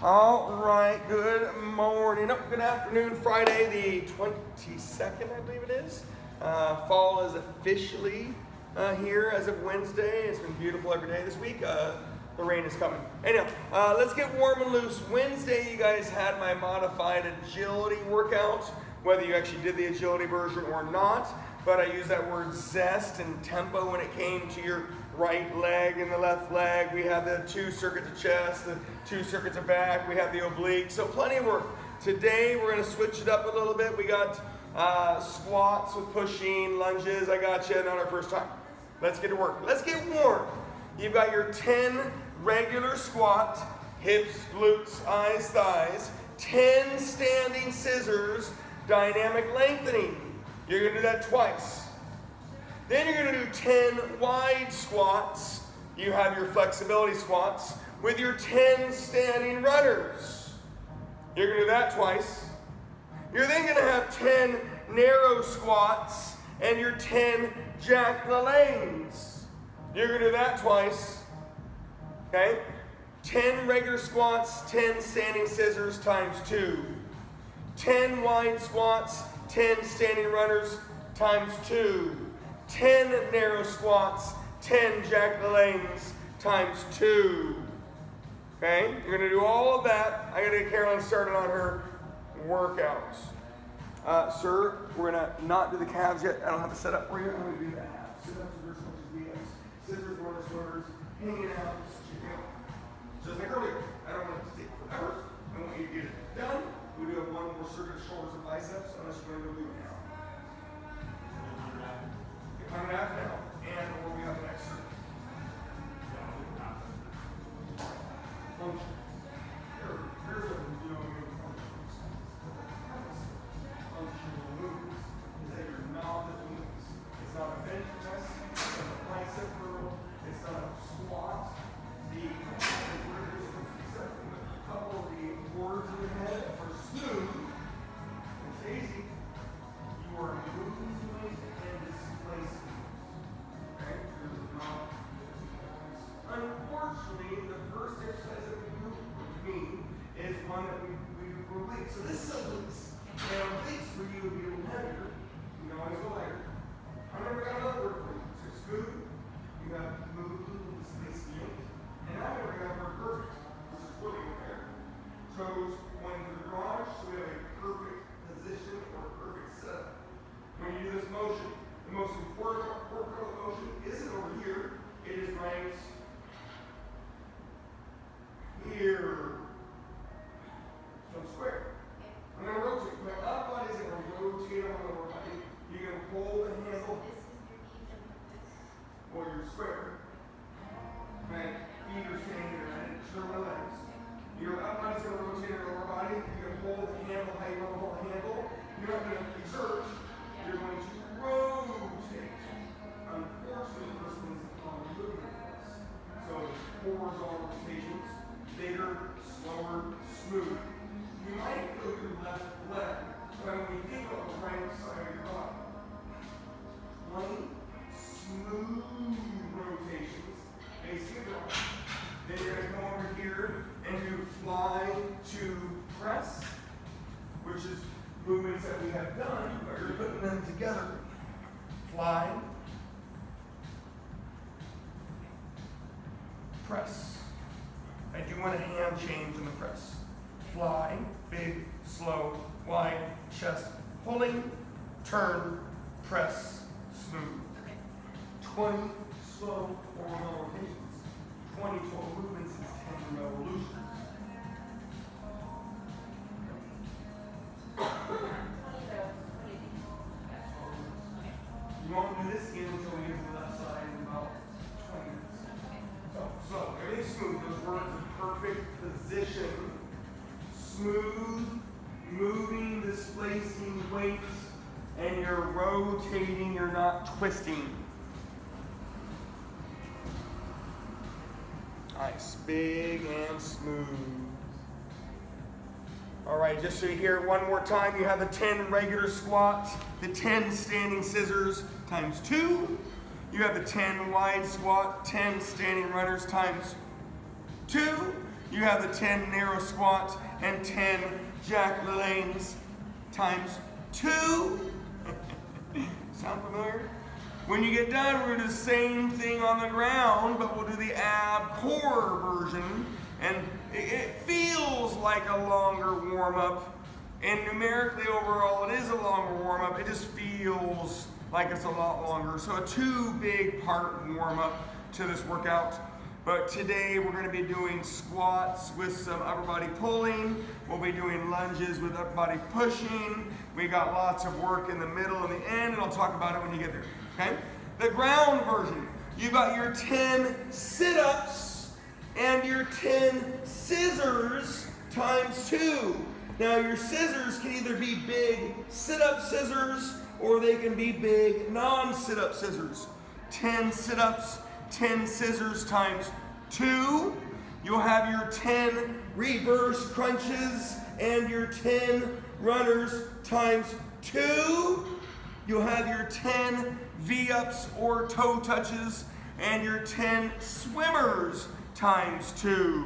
All right, good morning, good afternoon, Friday the 22nd, I believe it is. Fall is officially here as of Wednesday. It's been beautiful every day this week. The rain is coming. Anyhow, let's get warm and loose. Wednesday, you guys had my modified agility workout, whether you actually did the agility version or not, but I used that word zest and tempo when it came to your right leg and the left leg. We have the 2 circuits of chest, the 2 circuits of back. We have the oblique. So plenty of work. Today we're going to switch it up a little bit. We got squats with pushing, lunges. I got you. Not our first time. Let's get to work. Let's get warm. You've got your 10 regular squat, hips, glutes, eyes, thighs. 10 standing scissors, dynamic lengthening. You're going to do that twice. Then you're going to do 10 wide squats. You have your flexibility squats with your 10 standing runners. You're going to do that twice. You're then going to have 10 narrow squats and your 10 Jack LaLannes. You're going to do that twice. Okay? 10 regular squats, 10 standing scissors times 2. 10 wide squats, 10 standing runners times 2. 10 narrow squats, 10 Jack LaLannes times 2. Okay? You're going to do all of that. I'm going to get Caroline started on her workouts. Sir, we're going to not do the calves yet. I don't have a setup for you. I'm going to do the abs. Sit-ups, reverse lunges, knees, scissors, runners, swimmers, hanging out. Just like earlier. I don't want it to take forever. I want you to get it done. We do have one more circuit of shoulders and biceps, unless you're going to go do it now. 100 abs now, and or we have an exertion. Function. Here's what we do when we functions. Functional movements is that you're not lifting weights. It's not a bench press, it's not a bicep curl, it's not a squat. The couple of the words in your head are smooth. It's easy. You are moving weight and displacing. Okay? Unfortunately, the first exercise that we do with me is one that we do for obliques. So this is obliques. And obliques for you would be a little heavier. You can always go lighter. I never got another word for you. So smooth. You got move, displacement. And now we're going to have our perfect, which is footing there. Toes pointing to the garage, so we have a perfect position or perfect setup. When you do this motion, the most important part of the motion isn't over here, it is right here. So square. I'm going to rotate. My up body is going to rotate on the lower body. You're going to hold the handle. Or you're square. Right? Feet are staying there, right? Turn my legs. Your up body is going to rotate your lower body. You're going to hold the handle. How you want to hold the handle? You're not going to exert. You're going to rotate. Unfortunately, the first one is on movement for us. So horizontal rotations, bigger, slower, smooth. You might feel your left leg, but when you think about the right side of your body, 20 smooth rotations, facing the right. Then you're going to come over here and do fly to press, which is movements that we have done, but you're putting them together. Fly, press. I do want a hand change in the press. Fly, big, slow, wide, chest, pulling, turn, press, smooth. 20 slow horizontal rotations. 20 total movements is 10 revolutions. You won't do this again until we get to the left side in about 20 minutes. So everything's smooth. Those words are perfect position. Smooth, moving, displacing weights, and you're rotating, you're not twisting. Nice, big and smooth. All right, just so you hear it one more time, you have the 10 regular squats, the 10 standing scissors times 2. You have the 10 wide squat, 10 standing runners times 2. you have the 10 narrow squat and 10 Jack LaLanne's times 2. Sound familiar? When you get done, we're going to do the same thing on the ground, but we'll do the ab core version. And it feels like a longer warm-up. And numerically overall, it is a longer warm-up. It just feels like it's a lot longer. So a 2 big part warm-up to this workout. But today we're going to be doing squats with some upper body pulling. We'll be doing lunges with upper body pushing. We got lots of work in the middle and the end, and I'll talk about it when you get there. Okay? The ground version. You've got your 10 sit-ups and your 10 scissors times 2. Now your scissors can either be big sit-up scissors or they can be big non-sit-up scissors. 10 sit-ups, 10 scissors times 2. You'll have your 10 reverse crunches and your 10 runners times 2. You'll have your 10 V-ups or toe touches and your 10 swimmers times 2.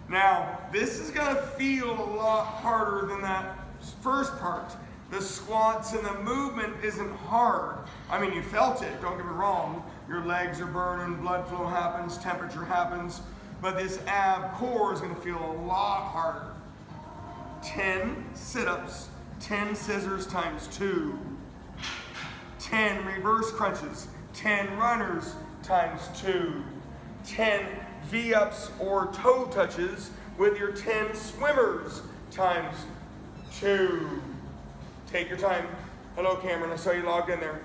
Now, this is going to feel a lot harder than that first part. The squats and the movement isn't hard. I mean, you felt it, don't get me wrong. Your legs are burning, blood flow happens, temperature happens, but this ab core is going to feel a lot harder. 10 sit-ups, 10 scissors times 2. 10 reverse crunches, 10 runners times 2. 10 V-ups or toe touches with your 10 swimmers times 2. Take your time. Hello, Cameron. I saw you logged in there.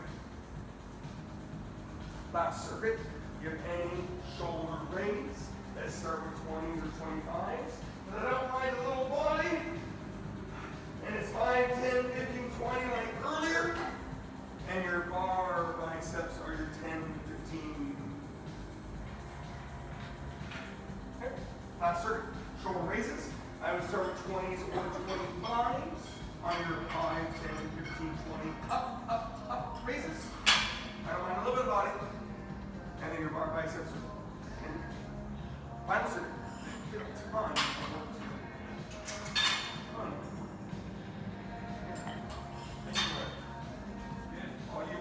Last circuit. You have any shoulder raise. Let's start with 20s or 25s. But I don't mind a little body. And it's 5, 10, 15, 20 like earlier. And your bar biceps are your 10 to 15. Okay. Last circuit. Shoulder raises. I would start with 20s or 25s. On your 5, 10, 15, 20, up, raises. I don't mind a little bit of body. And then your bar biceps are 10. Final circuit. Come on. All you.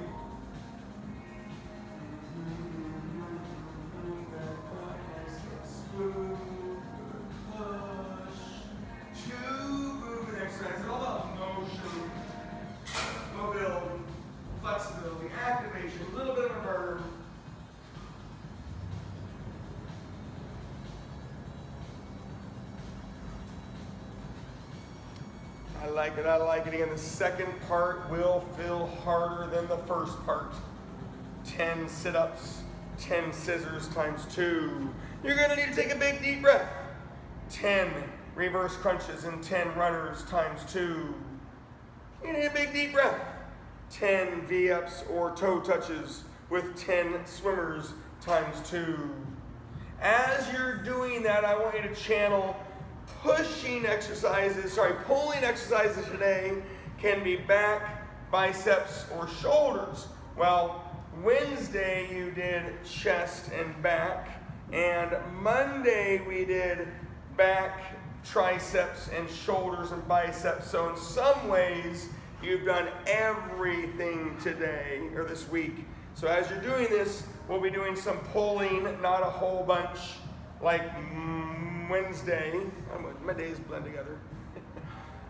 I like it. Again, the second part will feel harder than the first part. 10 sit-ups, 10 scissors times 2. You're going to need to take a big deep breath. 10 reverse crunches and 10 runners times 2. You need a big deep breath. 10 V-ups or toe touches with 10 swimmers times 2. As you're doing that, I want you to channel pulling exercises today can be back, biceps, or shoulders. Well, Wednesday you did chest and back, and Monday we did back, triceps, and shoulders and biceps. So in some ways, you've done everything today or this week. So as you're doing this, we'll be doing some pulling, not a whole bunch like Wednesday. My days blend together.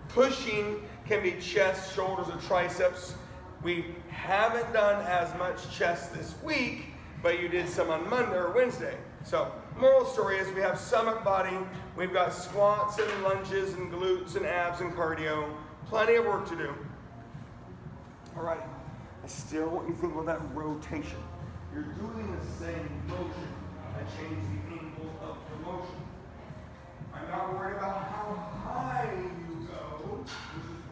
Pushing can be chest, shoulders, or triceps. We haven't done as much chest this week, but you did some on Monday or Wednesday. So, moral story is we have stomach body, we've got squats and lunges and glutes and abs and cardio. Plenty of work to do. All right, I still want you to think about that rotation. You're doing the same motion. I change the angle of the motion. I'm not worried about how high you go, which is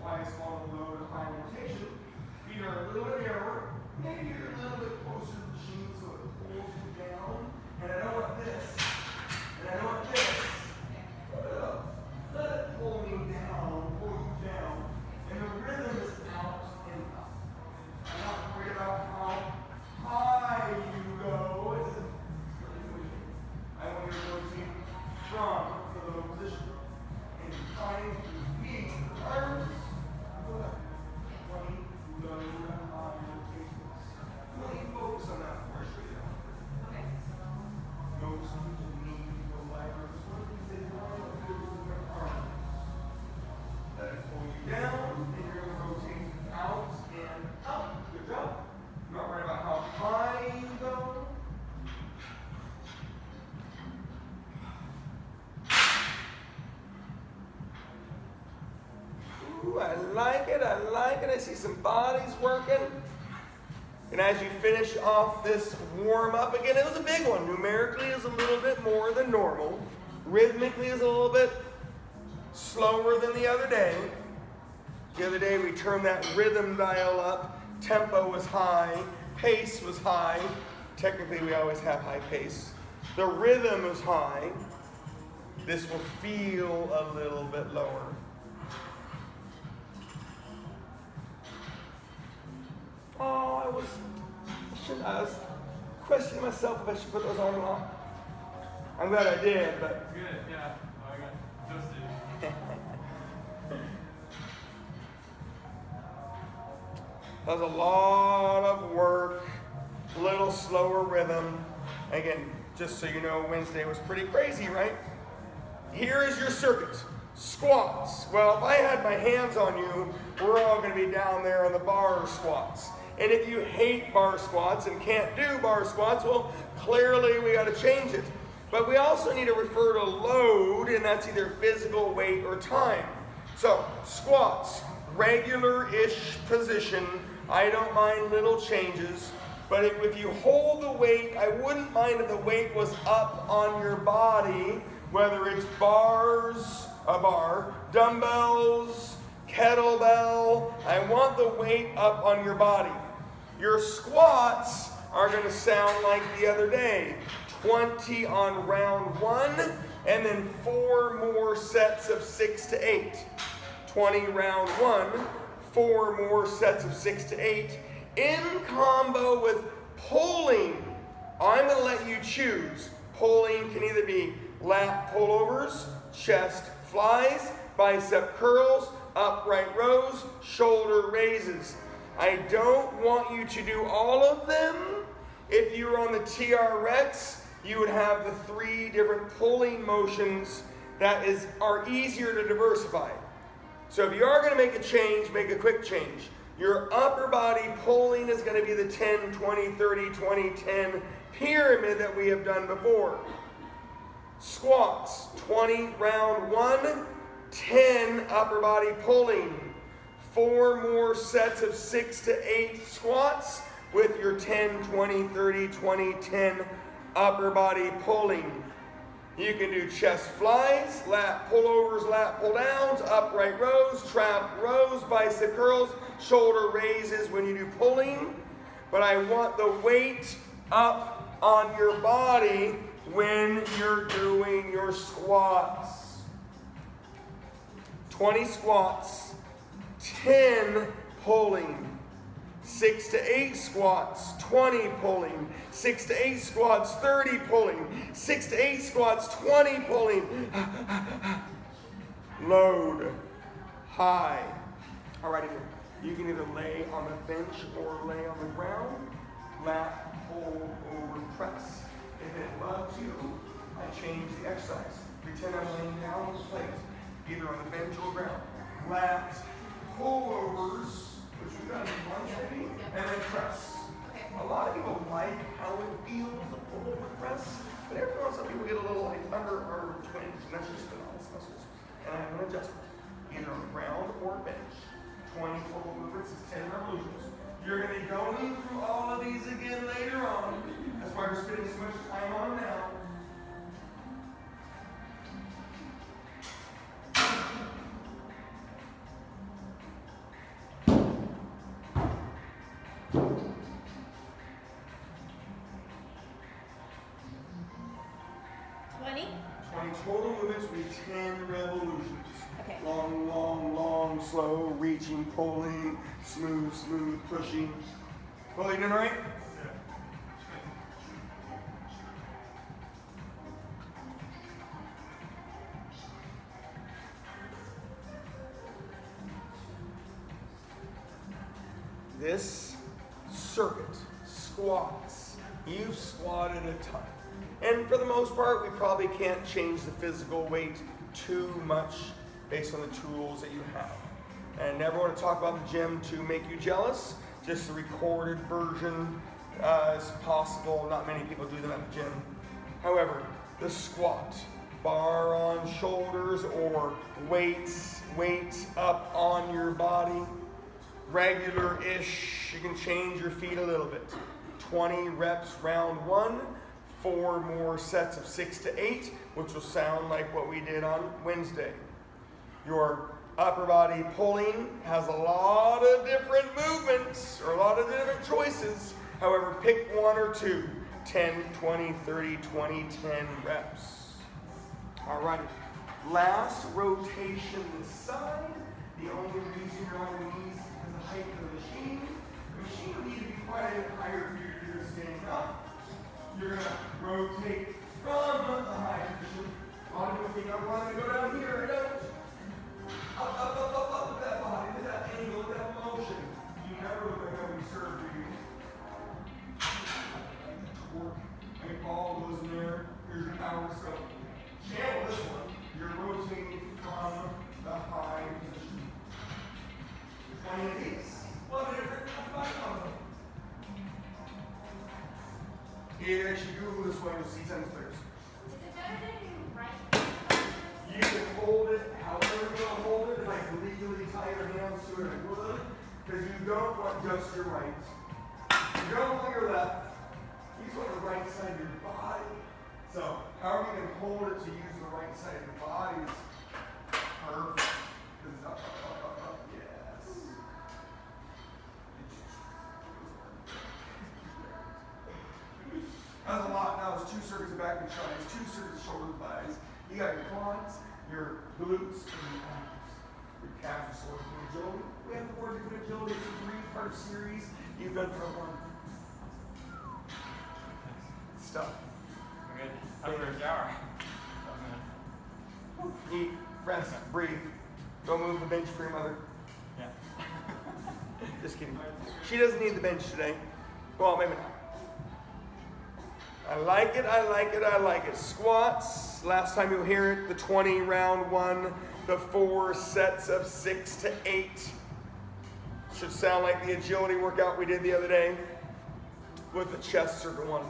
why it's called a low to high rotation. Feet are a little bit narrower. Maybe you're a little bit closer to the machine so it pulls you down. And I don't want this. And I don't want this. Put it up. Let it pull me down, pull you down. And the rhythm is out and up. I'm not worried about how high you go. I want you to rotate Ooh, I like it, I like it. I see some bodies working. And as you finish off this warm up, again, it was a big one. Numerically is a little bit more than normal. Rhythmically is a little bit slower than the other day. The other day we turned that rhythm dial up. Tempo was high, pace was high. Technically we always have high pace. The rhythm is high. This will feel a little bit lower. Oh, I was questioning myself if I should put those on or not. I'm glad I did, but. Good, yeah. Oh, I got toasted. That was a lot of work, a little slower rhythm. Again, just so you know, Wednesday was pretty crazy, right? Here is your circuit. Squats. Well, if I had my hands on you, we're all going to be down there on the bar squats. And if you hate bar squats and can't do bar squats, well, clearly we got to change it. But we also need to refer to load, and that's either physical weight or time. So, squats, regular-ish position. I don't mind little changes. But if you hold the weight, I wouldn't mind if the weight was up on your body, whether it's bars, a bar, dumbbells, kettlebell. I want the weight up on your body. Your squats are going to sound like the other day. 20 on round 1, and then 4 more sets of 6 to 8. 20 round 1, 4 more sets of 6 to 8. In combo with pulling. I'm going to let you choose. Pulling can either be lat pullovers, chest flies, bicep curls, upright rows, shoulder raises. I don't want you to do all of them. If you were on the TRX, you would have the 3 different pulling motions that are easier to diversify. So if you are going to make a change, make a quick change. Your upper body pulling is going to be the 10, 20, 30, 20, 10 pyramid that we have done before. Squats, 20 round 1, 10 upper body pulling. 4 more sets of 6 to 8 squats with your 10, 20, 30, 20, 10 upper body pulling. You can do chest flies, lat pullovers, lat pull downs, upright rows, trap rows, bicep curls, shoulder raises when you do pulling. But I want the weight up on your body when you're doing your squats. 20 squats, 10 pulling. 6 to 8 squats, 20 pulling. 6 to 8 squats, 30 pulling. 6 to 8 squats, 20 pulling. Load. High. All right, you can either lay on the bench or lay on the ground. Lat, pull, over, press. If it loves you, I change the exercise. Pretend I'm laying down on the plate, either on the bench or ground. Lat, pullovers, which we've done once maybe, and then press. A lot of people like how it feels to pull over press, but every once in a while people get a little like underarm twinge, and that's just the nice muscles. And I have an adjustment, either on the ground or bench. 20 total movements is 10 revolutions. You're going to be going through all of these again later on. That's why we're spending so much time on them now. Total movements will be 10 revolutions. Okay. Long, long, long, slow, reaching, pulling, smooth, smooth, pushing. Well, you doing all right? This circuit, squats, you've squatted a ton. And for the most part, we probably can't change the physical weight too much based on the tools that you have. And never want to talk about the gym to make you jealous. Just the recorded version is possible. Not many people do them at the gym. However, the squat, bar on shoulders or weights up on your body. Regular-ish, you can change your feet a little bit. 20 reps round 1, 4 more sets of 6 to 8, which will sound like what we did on Wednesday. Your upper body pulling has a lot of different movements or a lot of different choices. However, pick 1 or 2, 10, 20, 30, 20, 10 reps. All right, last rotation this side. The only reason you're on your knees is because of the height of the machine. The machine will need to be quite a bit higher for you to do standing up. You're going to rotate from the high position. On your feet, I'm going to go down here, right up. Up with that body, with that angle, with that motion. You never look like how we serve, do you? Torque, like all goes in there. Here's your power. So, channel this one. You're rotating from the high position. 20 of these. One different body combo. Yeah, actually Google this one, you'll see tons of players. Is it better than you right? You can hold it however you want to hold it, like legally tie your hands to it and wood, because you don't want just your right. You don't want your left. You just want the right side of your body. So, however you can hold it to use the right side of your body is perfect. Because it's up, yes. That's a lot. Now it's 2 circuits of back and shoulders, 2 circuits of shoulders and thighs. You got your quads, your glutes, and your abs. Your calves are sort of agility. We have the board of good agility. It's a 3-part series. You've done part 1. Stuff. I'm good. After a shower. Eat, rest, breathe. Don't move the bench for your mother. Yeah. Just kidding. She doesn't need the bench today. Well, maybe not. I like it, I like it, I like it. Squats, last time you'll hear it, the 20 round 1, the 4 sets of 6 to 8. Should sound like the agility workout we did the other day with the chest circle 1.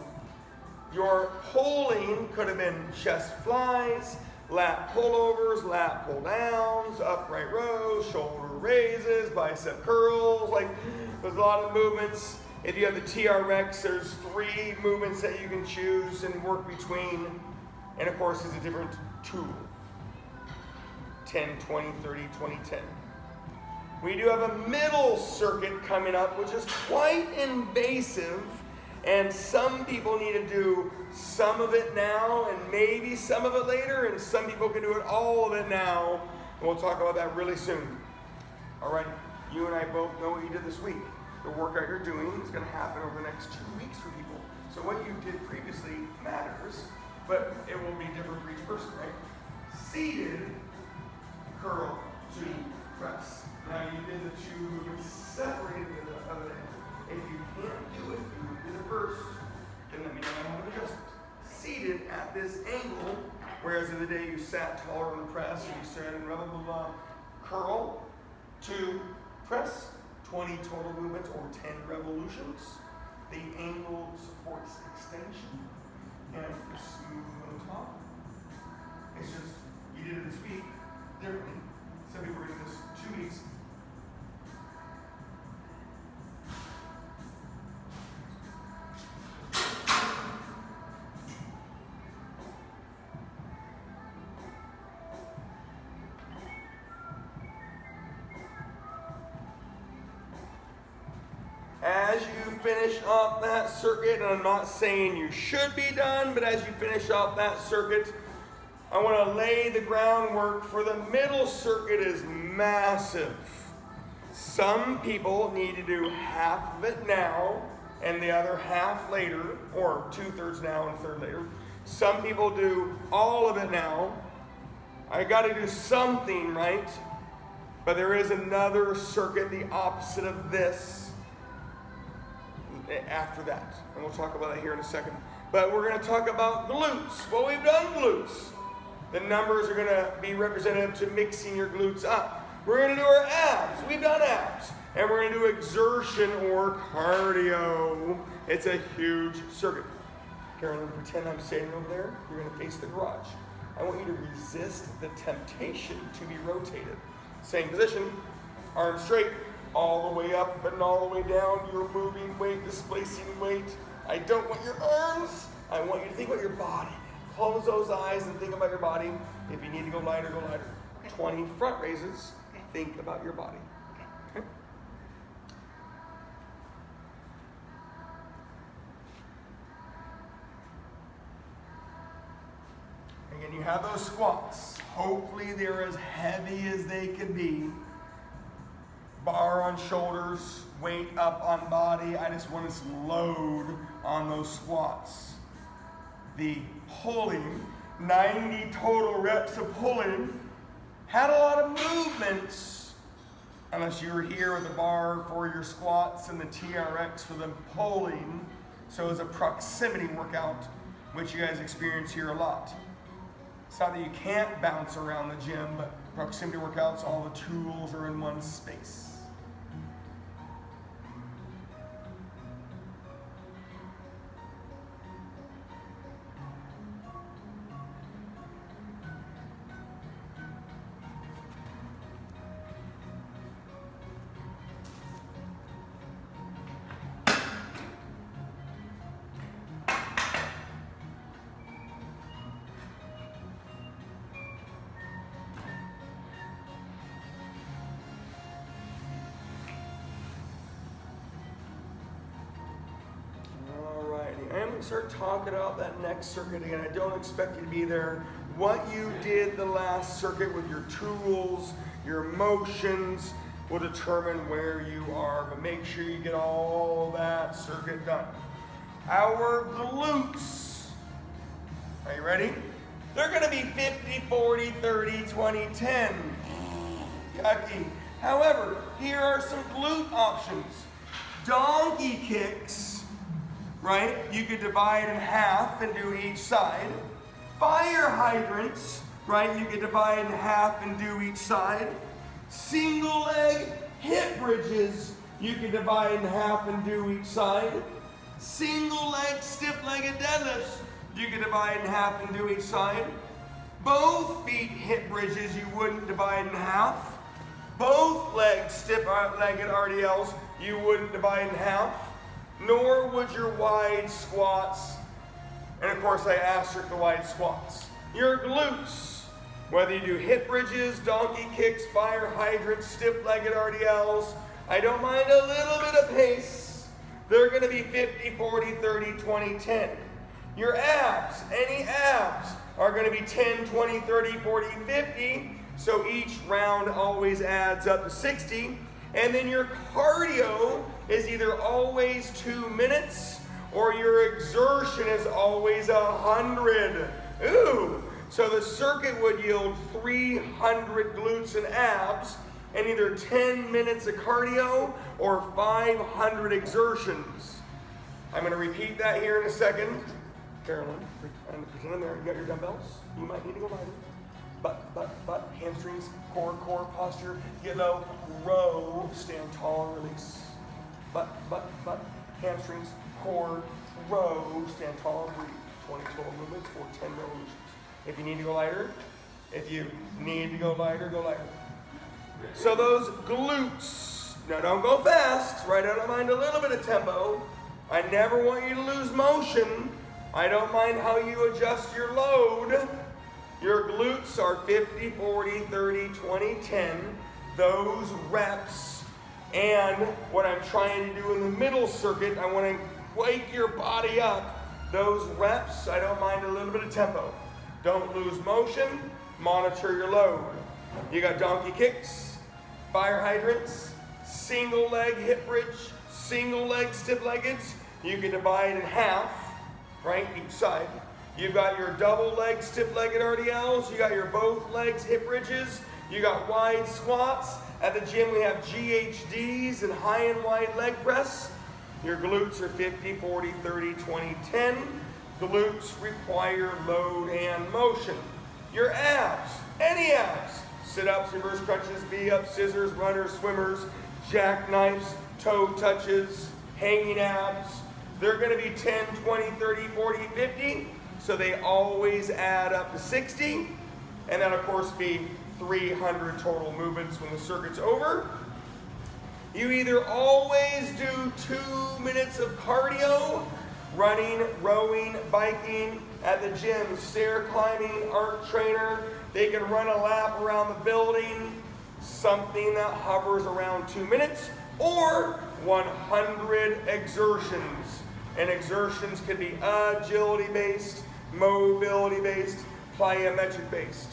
Your pulling could have been chest flies, lat pullovers, lat pull downs, upright rows, shoulder raises, bicep curls. Like, there's a lot of movements. If you have the TRX, there's 3 movements that you can choose and work between. And of course, it's a different tool. 10, 20, 30, 20, 10. We do have a middle circuit coming up, which is quite invasive. And some people need to do some of it now and maybe some of it later. And some people can do it all of it now. And we'll talk about that really soon. All right, you and I both know what you did this week. The workout you're doing is going to happen over the next 2 weeks for people. So what you did previously matters, but it will be different for each person, right? Seated, curl, to press. Now you did the 2 movements separated the other end. If you can't do it, you did it first, then let me know how to adjust it. Seated at this angle, whereas the other day you sat taller on the press and you stood and blah, blah, blah, curl, to press. 20 total movements or 10 revolutions. The angle supports extension and smooth on top. It's just, you did it this week differently. Some people are doing this 2 weeks. As you finish off that circuit, and I'm not saying you should be done, but as you finish off that circuit, I want to lay the groundwork for the middle circuit is massive. Some people need to do half of it now and the other half later, or 2/3 now and 1/3 later. Some people do all of it now. I got to do something, right? But there is another circuit, the opposite of this, after that. And we'll talk about that here in a second. But we're going to talk about glutes. Well, we've done glutes. The numbers are going to be representative to mixing your glutes up. We're going to do our abs. We've done abs. And we're going to do exertion or cardio. It's a huge circuit. Carolyn, pretend I'm standing over there. You're going to face the garage. I want you to resist the temptation to be rotated. Same position, arms straight, all the way up and all the way down. You're moving weight, displacing weight. I don't want your arms. I want you to think about your body. Close those eyes and think about your body. If you need to go lighter, go lighter. Okay. 20 front raises. Okay. Think about your body. Okay. Okay? Again, you have those squats. Hopefully they're as heavy as they can be. Bar on shoulders, weight up on body. I just want to load on those squats. The pulling, 90 total reps of pulling, had a lot of movements, unless you were here with the bar for your squats and the TRX for the pulling. So it was a proximity workout, which you guys experience here a lot. It's not that you can't bounce around the gym, but proximity workouts, all the tools are in one space. I'm going to start talking about that next circuit again. I don't expect you to be there. What you did the last circuit with your tools, your motions, will determine where you are. But make sure you get all that circuit done. Our glutes. Are you ready? They're going to be 50, 40, 30, 20, 10. Yucky. However, here are some glute options. Donkey kicks. Right? You could divide in half and do each side. Fire hydrants, right? You could divide in half and do each side. Single leg hip bridges, you could divide in half and do each side. Single leg stiff-legged deadlifts, you could divide in half and do each side. Both feet hip bridges, you wouldn't divide in half. Both legs stiff-legged RDLs, you wouldn't divide in half. Nor would your wide squats, and of course I asterisk the wide squats. Your glutes, whether you do hip bridges, donkey kicks, fire hydrants, stiff-legged RDLs, I don't mind a little bit of pace. They're going to be 50, 40, 30, 20, 10. Your abs, any abs, are going to be 10, 20, 30, 40, 50. So each round always adds up to 60. And then your cardio is either always 2 minutes or your exertion is always 100. Ooh! So the circuit would yield 300 glutes and abs and either 10 minutes of cardio or 500 exertions. I'm going to repeat that here in a second. Carolyn, pretend I'm there. You got your dumbbells? You might need to go lighter. Butt, hamstrings, core posture, get low, row, stand tall and release. Butt, hamstrings, core, row, stand tall and breathe. 20 total movements or 10 revolutions. If you need to go lighter, go lighter. So those glutes, now don't go fast, right? I don't mind a little bit of tempo. I never want you to lose motion. I don't mind how you adjust your load. Your glutes are 50, 40, 30, 20, 10. Those reps. And what I'm trying to do in the middle circuit, I want to wake your body up. Those reps, I don't mind a little bit of tempo. Don't lose motion. Monitor your load. You got donkey kicks, fire hydrants, single leg hip bridge, single leg stiff-leggeds. You can divide in half, right, each side. You've got your double leg stiff-legged RDLs. You got your both legs hip bridges. You got wide squats. At the gym we have GHDs and high and wide leg press. Your glutes are 50, 40, 30, 20, 10. Glutes require load and motion. Your abs, any abs. Sit-ups, reverse crunches, V-ups, scissors, runners, swimmers, jackknives, toe touches, hanging abs. They're going to be 10, 20, 30, 40, 50. so they always add up to 60, and then of course be 300 total movements when the circuit's over. You either always do 2 minutes of cardio, running, rowing, biking, at the gym, stair climbing, arc trainer. They can run a lap around the building, something that hovers around 2 minutes, or 100 exertions. And exertions can be agility-based, mobility-based, plyometric-based.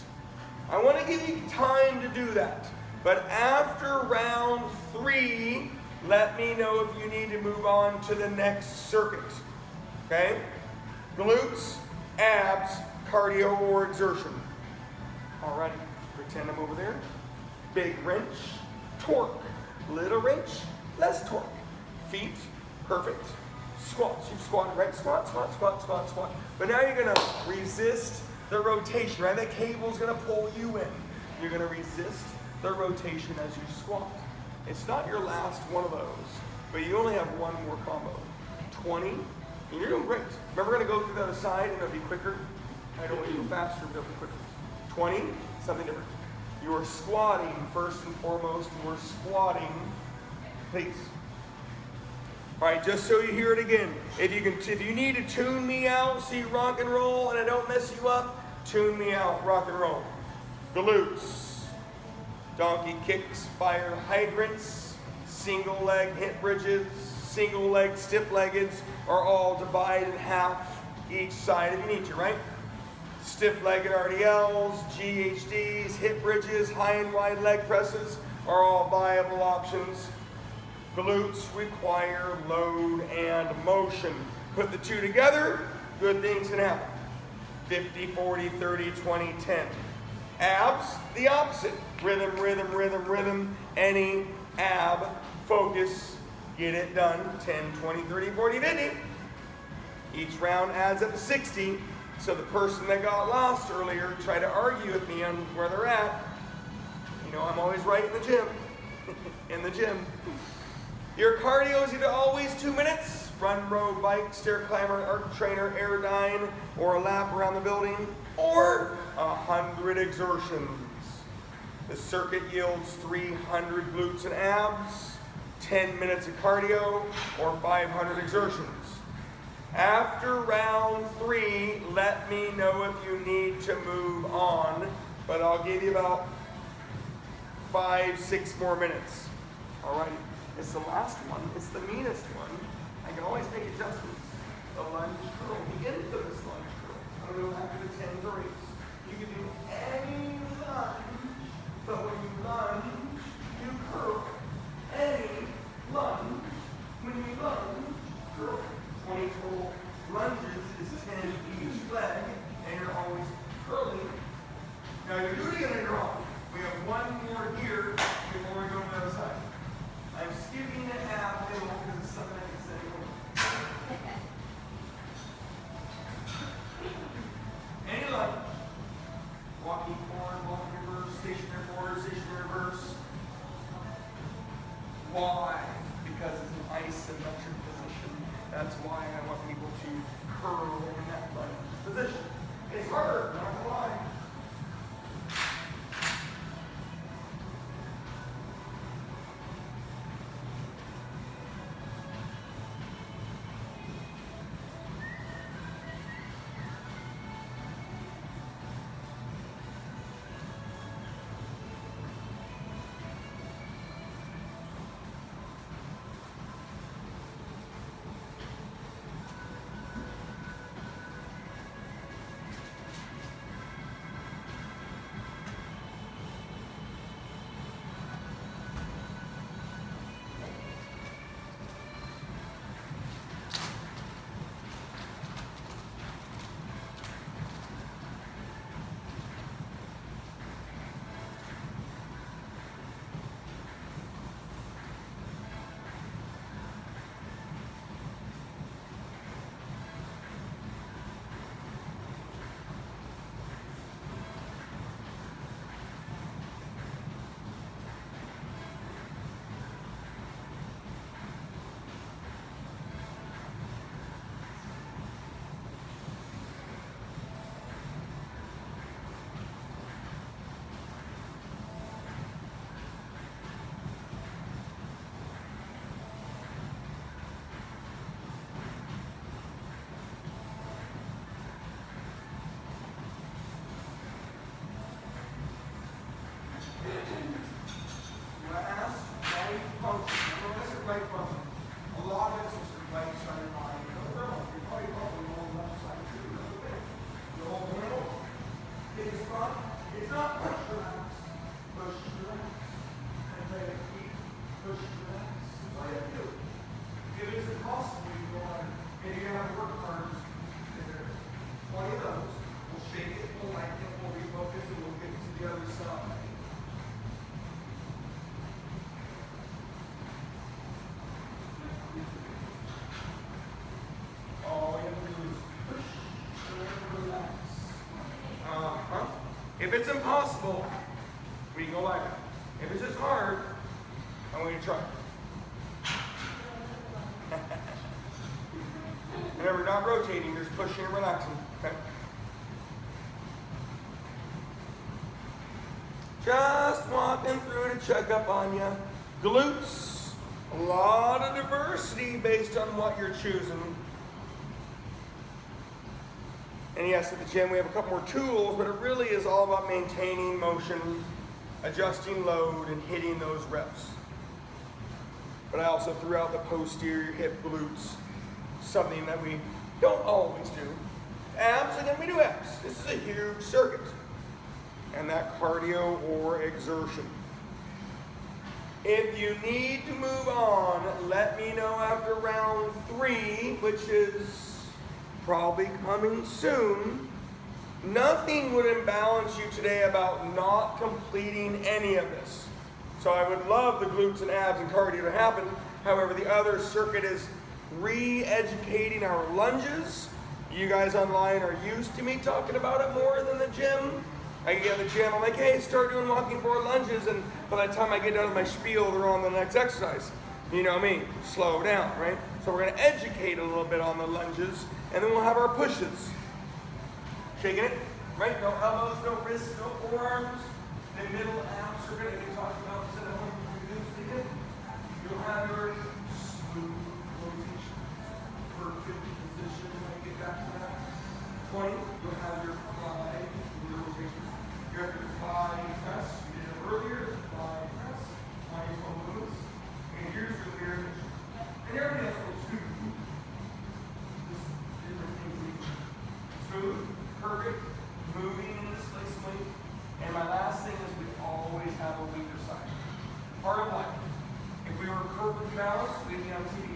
I want to give you time to do that. But after round 3, let me know if you need to move on to the next circuit. Okay? Glutes, abs, cardio, or exertion. Alrighty, pretend I'm over there. Big wrench, torque. Little wrench, less torque. Feet, perfect. Squats, you've squatted, right? Squat, squat, squat, squat, squat. But now you're gonna resist the rotation, right? That cable's gonna pull you in. You're gonna resist the rotation as you squat. It's not your last one of those, but you only have one more combo. 20, and you're doing great. Remember, we're gonna go through the other side and it'll be quicker. I don't want you to go faster, but it'll be quicker. 20, something different. You are squatting first and foremost. You are squatting, please. All right, just so you hear it again. If you need to tune me out, see rock and roll, and I don't mess you up, tune me out, rock and roll. Glutes, donkey kicks, fire hydrants, single leg hip bridges, single leg stiff-leggeds are all divided in half each side if you need to, right? Stiff-legged RDLs, GHDs, hip bridges, high and wide leg presses are all viable options. Glutes require load and motion. Put the two together, good things can happen. 50, 40, 30, 20, 10. Abs, the opposite. Rhythm, rhythm, rhythm, rhythm. Any ab focus, get it done. 10, 20, 30, 40, 50. Each round adds up to 60. So the person that got lost earlier tried to argue with me on where they're at. You know, I'm always right in the gym. In the gym. Your cardio is either always 2 minutes, run, row, bike, stair climber, arc trainer, aerodyne, or a lap around the building, or 100 exertions. The circuit yields 300 glutes and abs, 10 minutes of cardio, or 500 exertions. After round 3, let me know if you need to move on, but I'll give you about 5, 6 more minutes. All right. It's the last one. It's the meanest one. I can always make adjustments. The lunge curl. Begin to this lunge curl. I'm going to go after the 10 grades. You can do any lunge, but when you lunge, you curl. Any lunge, when you lunge, curl. 20 total lunges is 10 each leg, and you're always curling. Now you're doing it on your own. We have one more here before we go to the other side. I'm skipping the ab middle because it's something I can say. Any lunge. Walking forward, walking reverse, stationary forward, stationary reverse. Why? Because it's an isometric position. That's why I want people to curl in that lunge position. It's harder, not gonna lie. We go like that. If it's just hard, I want you to try. Remember, not rotating, you're just pushing and relaxing. Okay? Just walking through to check up on you. Glutes, a lot of diversity based on what you're choosing. And yes, at the gym we have a couple more tools, but it really is all about maintaining motion, adjusting load, and hitting those reps. But I also threw out the posterior hip glutes, something that we don't always do. Abs, and then we do abs. This is a huge circuit. And that cardio or exertion. If you need to move on, let me know after round 3, which is probably coming soon. Nothing would imbalance you today about not completing any of this. So I would love the glutes and abs and cardio to happen. However, the other circuit is re-educating our lunges. You guys online are used to me talking about it more than the gym. I get in the gym, I'm like, hey, start doing walking forward lunges, and by the time I get done with my spiel, they're on the next exercise. You know me, slow down, right? So we're gonna educate a little bit on the lunges, and then we'll have our pushes. Shaking it, right? No elbows, no wrists, no forearms. The middle abs are gonna be talking about this at home. You'll have your smooth rotation, perfect position when you get back to that. 20, you'll have your fly rotation. You have your fly press. You did it earlier, fly press, fly your moves. And here's your variation. And everybody else will do. Just different things. Smooth, perfect, moving in displacement. And my last thing is we always have a weaker side. Part of life. If we were perfectly balanced, we'd be on TV.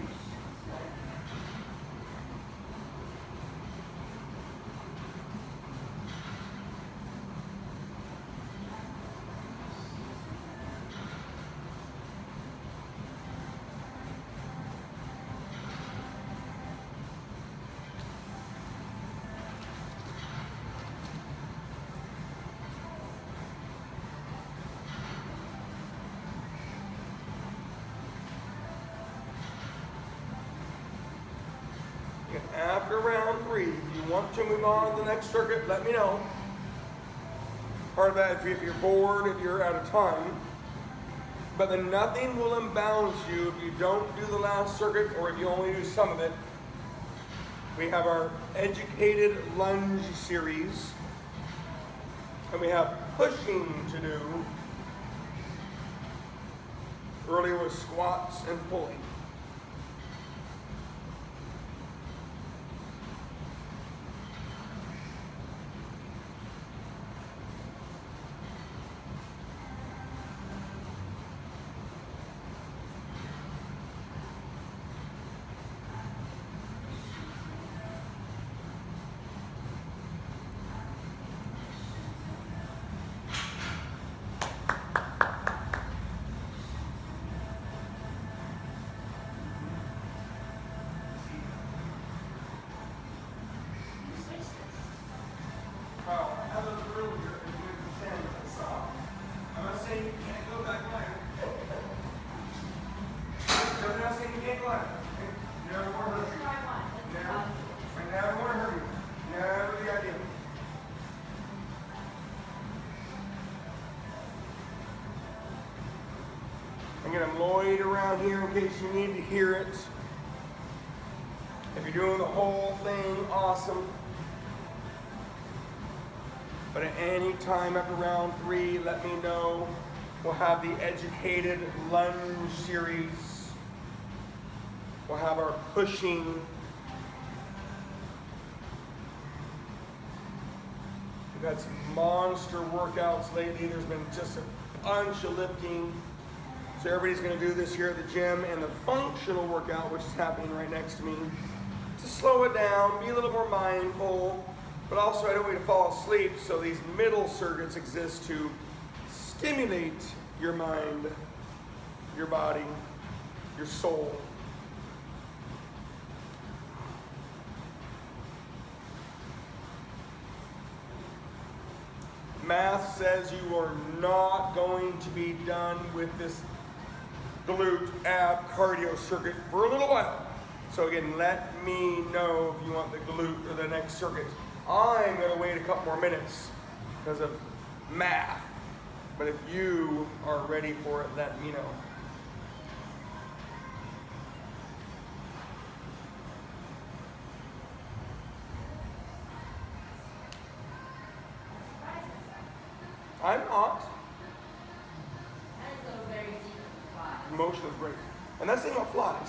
After round 3, if you want to move on to the next circuit, let me know. Part of that, if you're bored, if you're out of time. But then nothing will imbalance you if you don't do the last circuit or if you only do some of it. We have our educated lunge series. And we have pushing to do. Earlier was squats and pulling. I'm going to loiter around here in case you need to hear it. If you're doing the whole thing, awesome. But at any time after round 3, let me know. We'll have the educated lunge series. We'll have our pushing. We've had some monster workouts lately. There's been just a bunch of lifting. So everybody's going to do this here at the gym, and the functional workout, which is happening right next to me, to slow it down, be a little more mindful, but also I don't want you to fall asleep, so these middle circuits exist to stimulate your mind, your body, your soul. Math says you are not going to be done with this glute ab cardio circuit for a little while. So again, let me know if you want the glute or the next circuit. I'm going to wait a couple more minutes because of math. But if you are ready for it, let me know. I'm not. Motion is great. And that's the thing about flies.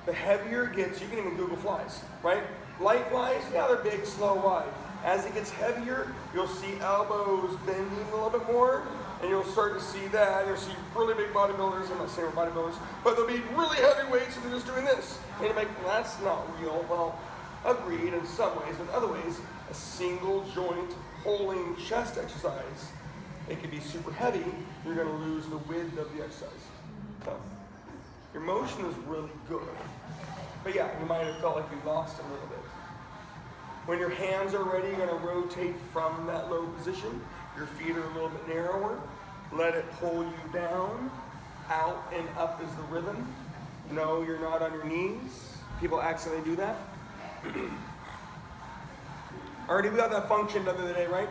The heavier it gets, you can even Google flies, right? Light flies, yeah, they're big, slow, wide. As it gets heavier, you'll see elbows bending a little bit more, and you'll start to see that. You'll see really big bodybuilders, I'm not saying we're bodybuilders, but they'll be really heavy weights and they're just doing this. And you're like, well, that's not real. Well, agreed in some ways, but in other ways, a single joint pulling chest exercise, it can be super heavy, you're gonna lose the width of the exercise. So, your motion is really good. But yeah, you might have felt like you lost a little bit. When your hands are ready, you're gonna rotate from that low position. Your feet are a little bit narrower. Let it pull you down. Out and up is the rhythm. No, you're not on your knees. People accidentally do that. Already we got that function the other day, right?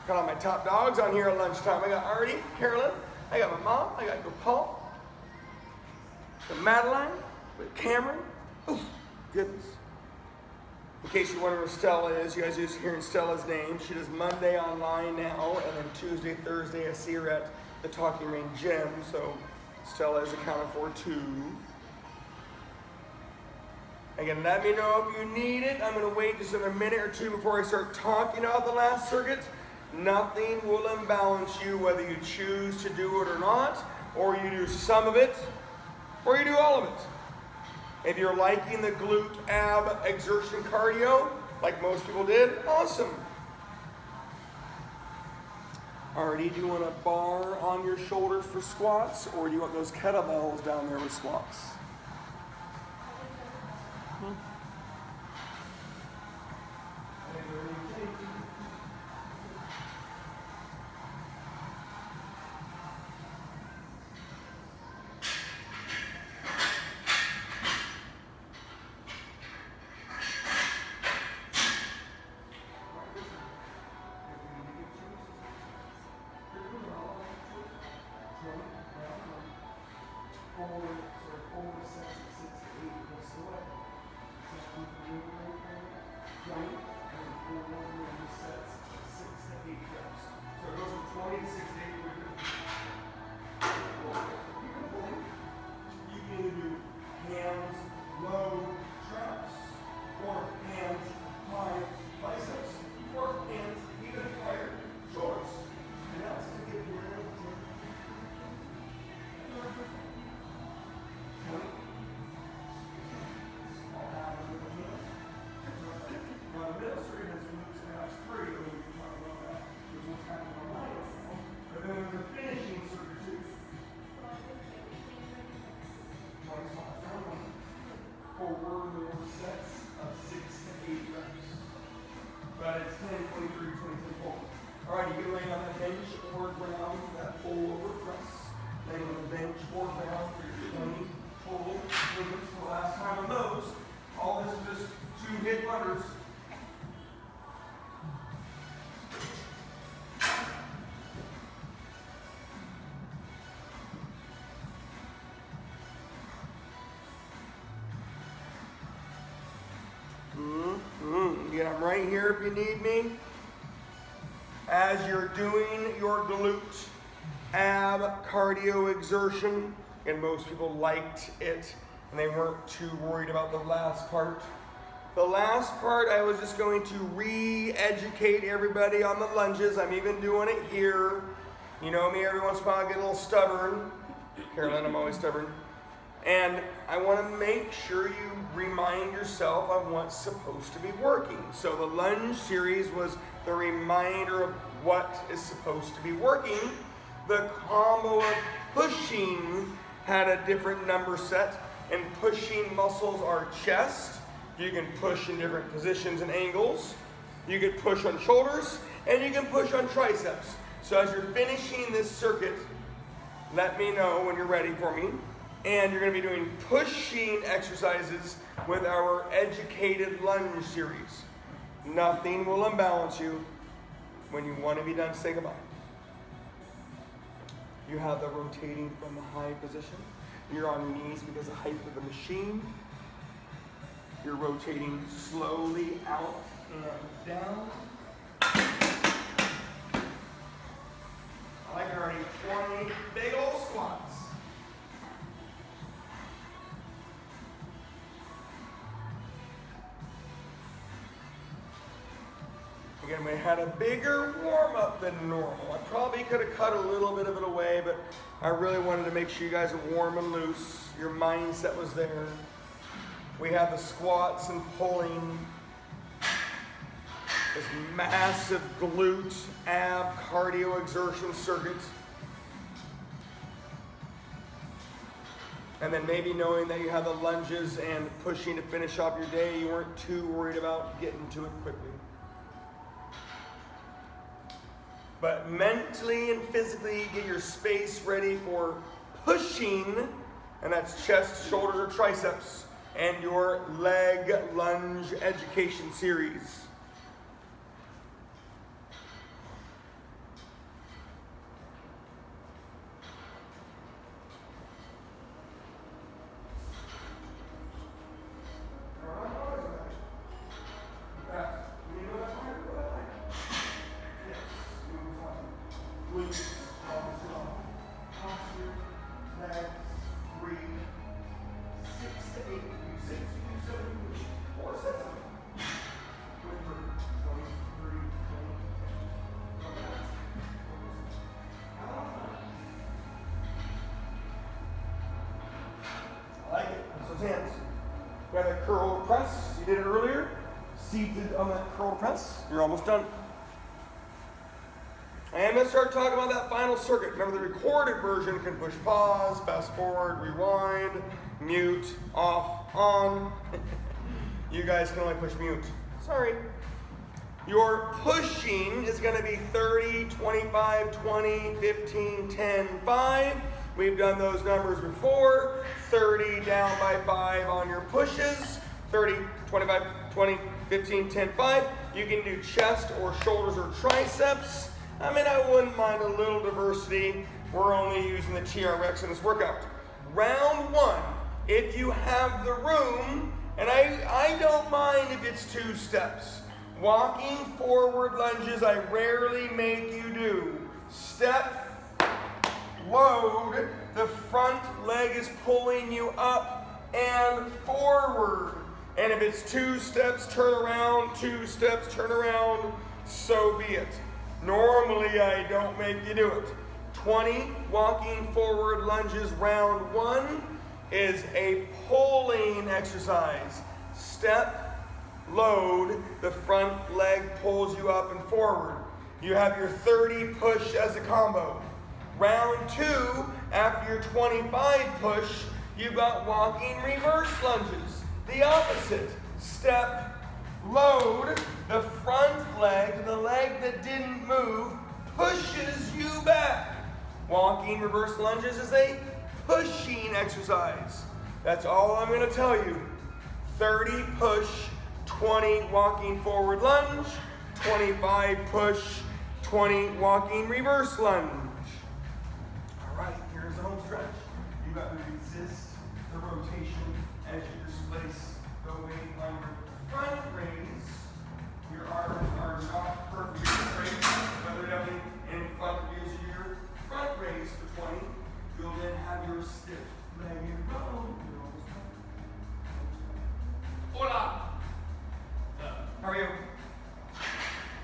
Got all my top dogs on here at lunchtime. I got Artie, Carolyn, I got my mom, I got Paul, the Madeline, with Cameron. Oh, goodness. In case you wonder where Stella is, you guys are just hearing Stella's name. She does Monday online now, and then Tuesday, Thursday, I see her at the Talking Rain Gym, so Stella is accounted for too. Again, let me know if you need it. I'm gonna wait just another minute or two before I start talking about the last circuit. Nothing will imbalance you whether you choose to do it or not, or you do some of it, or you do all of it. If you're liking the glute ab exertion cardio, like most people did, awesome. Alrighty, do you want a bar on your shoulders for squats, or do you want those kettlebells down there with squats? But it's 10, 23, 24. All right, you can lay on the bench or ground for that full over press. Lay on the bench or ground for your 20 total movements. The last time on those, all this is just 2 hit runners. Again, I'm right here if you need me. As you're doing your glute ab cardio exertion, and most people liked it and they weren't too worried about the last part. The last part, I was just going to re-educate everybody on the lunges. I'm even doing it here. You know me, every once in a while I get a little stubborn. Carolyn, I'm always stubborn. And I want to make sure you remind yourself of what's supposed to be working. So the lunge series was the reminder of what is supposed to be working. The combo of pushing had a different number set, and pushing muscles are chest. You can push in different positions and angles. You can push on shoulders, and you can push on triceps. So as you're finishing this circuit, let me know when you're ready for me. And you're going to be doing pushing exercises with our educated lunge series. Nothing will unbalance you. When you want to be done, say goodbye. You have the rotating from the high position. You're on your knees because of the height of the machine. You're rotating slowly out and down. I like already 20 big old squats. Again, we had a bigger warm-up than normal. I probably could have cut a little bit of it away, but I really wanted to make sure you guys are warm and loose. Your mindset was there. We had the squats and pulling. This massive glute, ab, cardio exertion circuit. And then maybe knowing that you have the lunges and pushing to finish off your day, you weren't too worried about getting to it quickly. But mentally and physically get your space ready for pushing, and that's chest, shoulders, or triceps, and your leg lunge education series. Hands. We have a curl press. You did it earlier. Seated on that curl press. You're almost done. I am going to start talking about that final circuit. Remember, the recorded version can push pause, fast forward, rewind, mute, off, on. You guys can only push mute. Sorry. Your pushing is going to be 30, 25, 20, 15, 10, 5. We've done those numbers before. 30 down by 5 on your pushes. 30, 25, 20, 15, 10, 5. You can do chest or shoulders or triceps. I mean, I wouldn't mind a little diversity. We're only using the TRX in this workout. Round 1, if you have the room, and I don't mind if it's 2 steps. Walking forward lunges, I rarely make you do. Step, load, the front leg is pulling you up and forward. And if it's 2 steps, turn around, 2 steps, turn around, so be it. Normally, I don't make you do it. 20 walking forward lunges, round 1 is a pulling exercise. Step, load, the front leg pulls you up and forward. You have your 30 push as a combo. Round 2, after your 25 push, you've got walking reverse lunges. The opposite. Step, load, the front leg, the leg that didn't move, pushes you back. Walking reverse lunges is a pushing exercise. That's all I'm going to tell you. 30 push, 20 walking forward lunge, 25 push, 20 walking reverse lunge. All right, here's the home stretch. You got to resist the rotation as you displace the weight on your front raise. Your arms are not perfectly straight, but they're definitely in front of you. So your front raise for 20. You'll then have your stiff leg and row. Hola! How are you?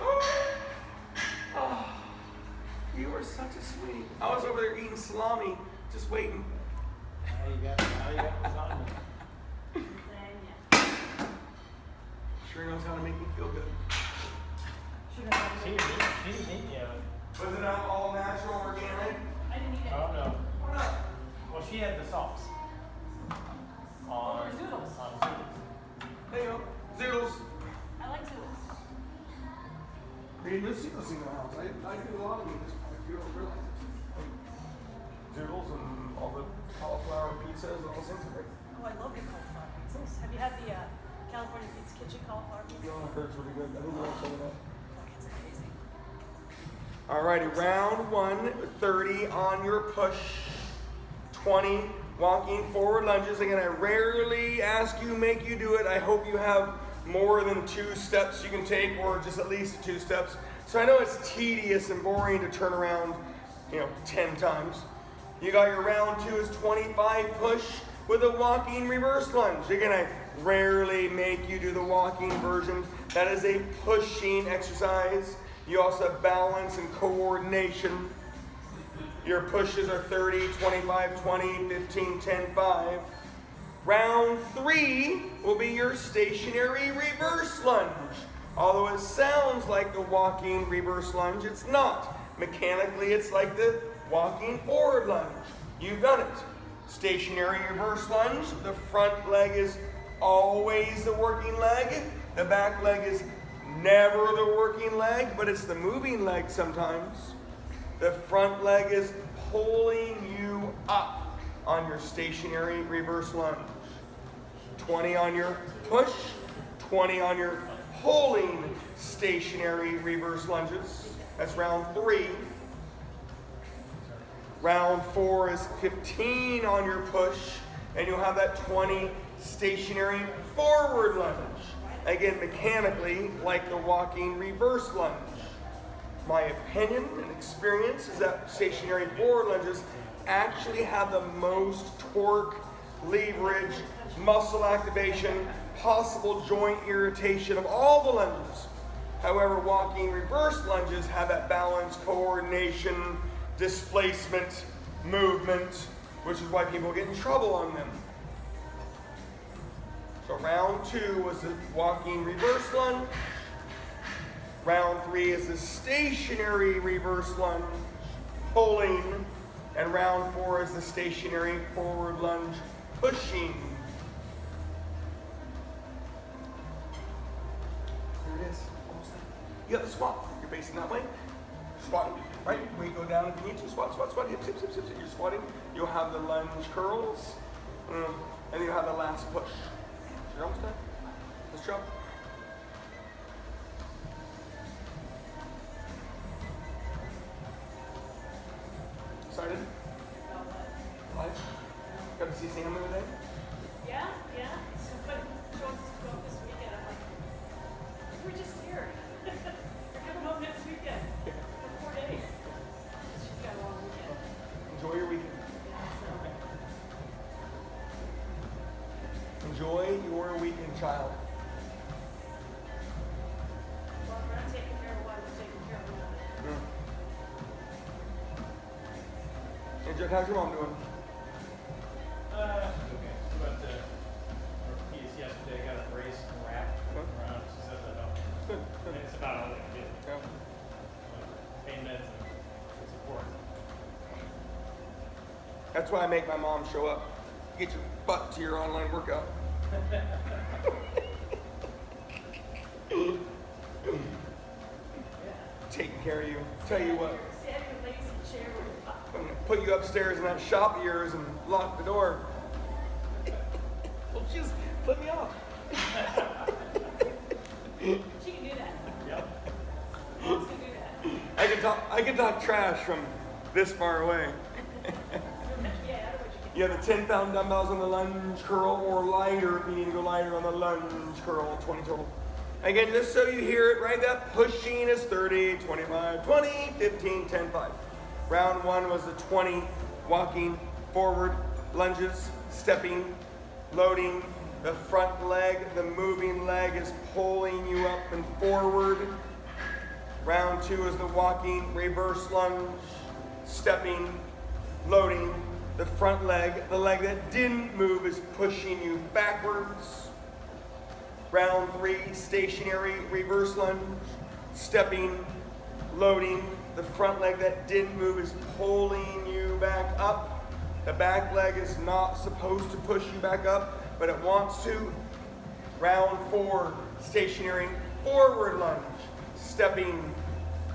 Oh, you were such a sweetie. I was over there eating salami, just waiting. Now you got lasagna. Sure knows how to make me feel good. She didn't eat yet. Was it all natural, organic? I didn't eat it. Oh no. Why not? Well, she had the sauce. On Or noodles. on There you go. Zoodles. I like tools. You do see those in the house. I do a lot of these. You don't realize it. Zoodles and all the cauliflower pizzas and all those things are great. Oh, I love the cauliflower pizzas. Have you had the California Pizza Kitchen cauliflower pizza? No, I heard it's really good. I think you want some of that. Fuck, it's amazing. Alrighty, round 1, 30 on your push, 20 walking forward lunges. Again, I rarely ask you, make you do it. I hope you have more than 2 steps you can take, or just at least 2 steps. So I know it's tedious and boring to turn around, 10 times. You got your round 2 is 25 push with a walking reverse lunge. Again, I rarely make you do the walking version. That is a pushing exercise. You also have balance and coordination. Your pushes are 30, 25, 20, 15, 10, 5. Round 3 will be your stationary reverse lunge. Although it sounds like a walking reverse lunge, it's not. Mechanically, it's like the walking forward lunge. You've done it. Stationary reverse lunge, the front leg is always the working leg. The back leg is never the working leg, but it's the moving leg sometimes. The front leg is pulling you up on your stationary reverse lunge. 20 on your push, 20 on your pulling stationary reverse lunges. That's round 3. Round 4 is 15 on your push, and you'll have that 20 stationary forward lunge. Again, mechanically, like the walking reverse lunge. My opinion and experience is that stationary forward lunges actually have the most torque, leverage, muscle activation, possible joint irritation of all the lunges. However, walking reverse lunges have that balance, coordination, displacement, movement, which is why people get in trouble on them. So round 2 was the walking reverse lunge. Round 3 is the stationary reverse lunge, pulling. And round 4 is the stationary forward lunge, pushing. There it is. Almost there. You have the squat. You're facing that way. Squatting. Right? Weight go down if you need to. Squat, squat, squat. Hips, hips, hips, hips. You're squatting. You'll have the lunge curls. And then you'll have the last push. You're almost done. Let's drop. Excited? Life? Got to see Sam the other day? Yeah. So funny. She wants us to go this weekend. I'm like, we're just here. We're coming home next weekend for 4 days. She's got a long weekend. Enjoy your weekend. Yeah, Enjoy your weekend, child. well, if we're not taking care of one, we're taking care of another. Hey, Jack, how's your mom doing? Okay. But our piece yesterday got a brace and wrap around. She says that helped. Good. And it's about all they can do. Yeah. Pain meds and support. That's why I make my mom show up. Get your butt to your online workout. Taking care of you. Tell you what, Stand in the lazy chair with up. I'm gonna put you upstairs in that shop of yours and lock the door. Well, just put me off. She can do that. Yep. Mom's can do that. I can talk trash from this far away. Yeah, I know what you can. You have the 10-pound dumbbells on the lunge curl, or lighter if you need to go lighter on the lunge curl, 20 total. Again, just so you hear it, right? That pushing is 30, 25, 20, 15, 10, 5. Round 1 was the 20 walking forward lunges, stepping, loading. The front leg, the moving leg is pulling you up and forward. Round 2 is the walking reverse lunge, stepping, loading. The front leg, the leg that didn't move, is pushing you backwards. Round 3, stationary reverse lunge, stepping, loading. The front leg that didn't move is pulling you back up. The back leg is not supposed to push you back up, but it wants to. Round 4, stationary forward lunge. Stepping,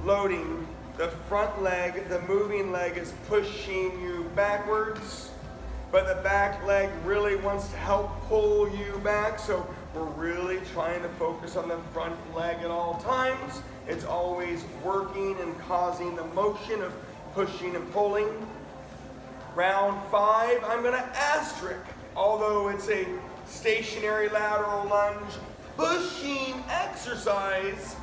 loading, the front leg, the moving leg is pushing you backwards, but the back leg really wants to help pull you back, so we're really trying to focus on the front leg at all times. It's always working and causing the motion of pushing and pulling. Round 5, I'm going to asterisk, although it's a stationary lateral lunge pushing exercise,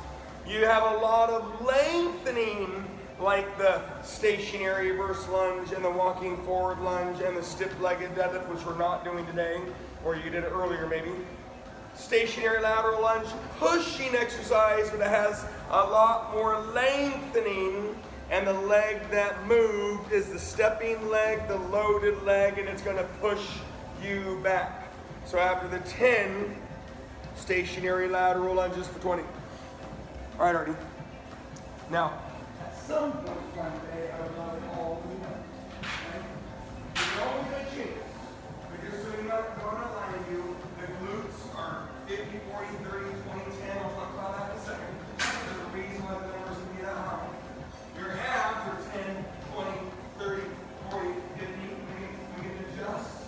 you have a lot of lengthening, like the stationary reverse lunge and the walking forward lunge and the stiff-legged deadlift, which we're not doing today, or you did it earlier maybe. Stationary lateral lunge pushing exercise, but it has a lot more lengthening, and the leg that moved is the stepping leg, the loaded leg, and it's going to push you back. So after the 10 stationary lateral lunges for 20. All right, Artie. Now, at some point one day, I would love it all to be done. Okay? There's always a chance. But just so you know, going to line you, the glutes are 50, 40, 30, 20, 10. I'll talk about that in a second. There's a reason why the numbers can be that high. Your abs are 10, 20, 30, 40, 50. We can adjust.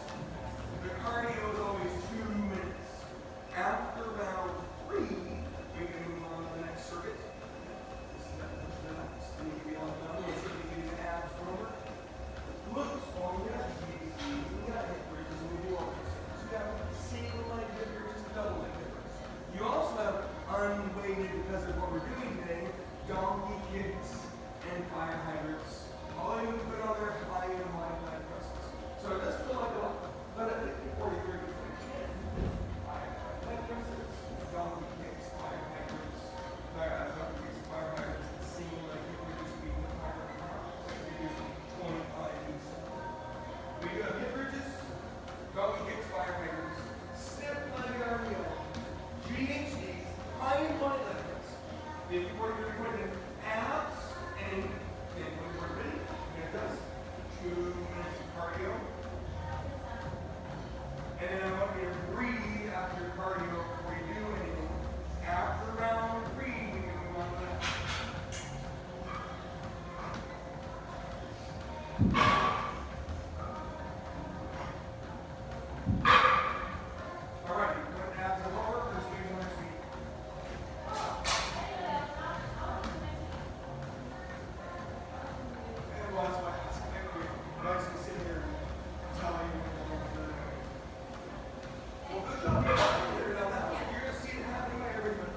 The cardio is always 2 minutes. After round 3, we can move on to the next circuit. This is that push the next. And you can be on down. Let's see if you can abs forward. Glutes. Oh, yeah. You got hip bridges and we do all those things. You have single leg hip bridges, double leg hip bridges. You also have unweighted, because of what we're doing today, donkey kicks and fire hydrants. All you put on there, high and wide leg presses. So it does feel like a lot. But at 50, 40, 30, 20, 10, fire leg presses, donkey kicks, fire hydrants, donkey kicks, fire hydrants, single leg hip bridges, we do fire hydrants. We do 25 each. We do have hip bridges, donkey kicks, fire hydrants, stiff leg RDL, GHDs, high and wide leg presses. 50, 40, 30, 20, abs, and then when we're ready, we're going to do 2 minutes of cardio. And then I want you to breathe after cardio before you do anything. After round 3, we can move on to that. All right, put abs and lower. Let's do the next week. And well, that's why I asked. Nice to sit here and tell you what we're doing. Well, good job. You're going to see it happening by everybody.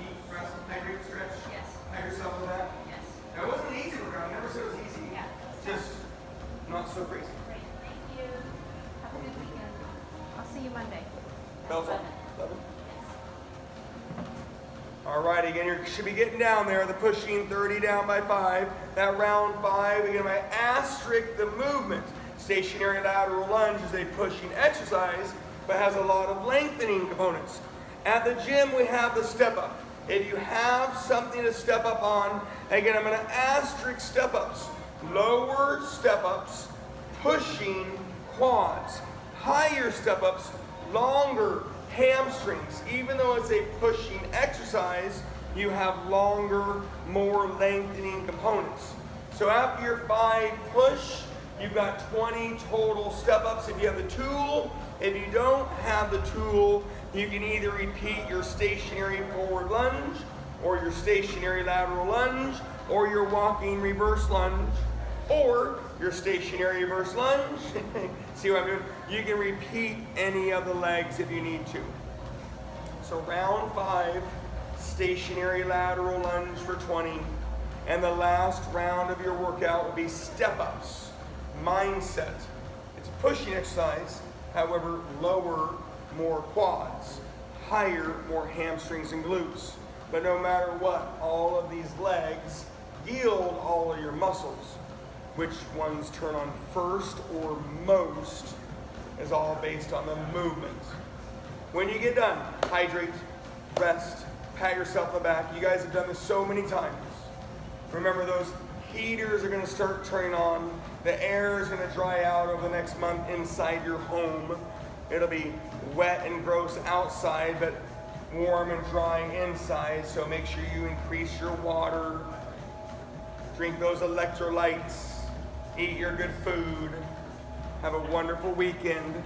Eat, rest, hydrate, stretch. Yes. Have yourself with that. Yes. That wasn't an easy workout. I never said it was easy. Yeah. Just not so crazy. Great. Thank you. Have a good weekend. I'll see you Monday. Bells on. 11. 11. All right, again, you should be getting down there. The pushing 30 down by 5. That round 5, again, my asterisk the movement. Stationary lateral lunge is a pushing exercise, but has a lot of lengthening components. At the gym, we have the step up. If you have something to step up on, again, I'm going to asterisk step ups. Lower step ups, pushing quads. Higher step ups, longer hamstrings. Even though it's a pushing exercise, you have longer, more lengthening components. So after your 5 push, you've got 20 total step ups if you have the tool. If you don't have the tool, you can either repeat your stationary forward lunge, or your stationary lateral lunge, or your walking reverse lunge, or your stationary reverse lunge. See what I'm doing? You can repeat any of the legs if you need to. So round 5, stationary lateral lunge for 20. And the last round of your workout will be step-ups, mindset. It's a pushing exercise, however, lower, more quads, higher, more hamstrings and glutes. But no matter what, all of these legs yield all of your muscles. Which ones turn on first or most is all based on the movement. When you get done, hydrate, rest, pat yourself on the back. You guys have done this so many times. Remember those heaters are going to start turning on. The air is going to dry out over the next month inside your home. It'll be wet and gross outside, but warm and dry inside. So make sure you increase your water, drink those electrolytes, eat your good food, have a wonderful weekend.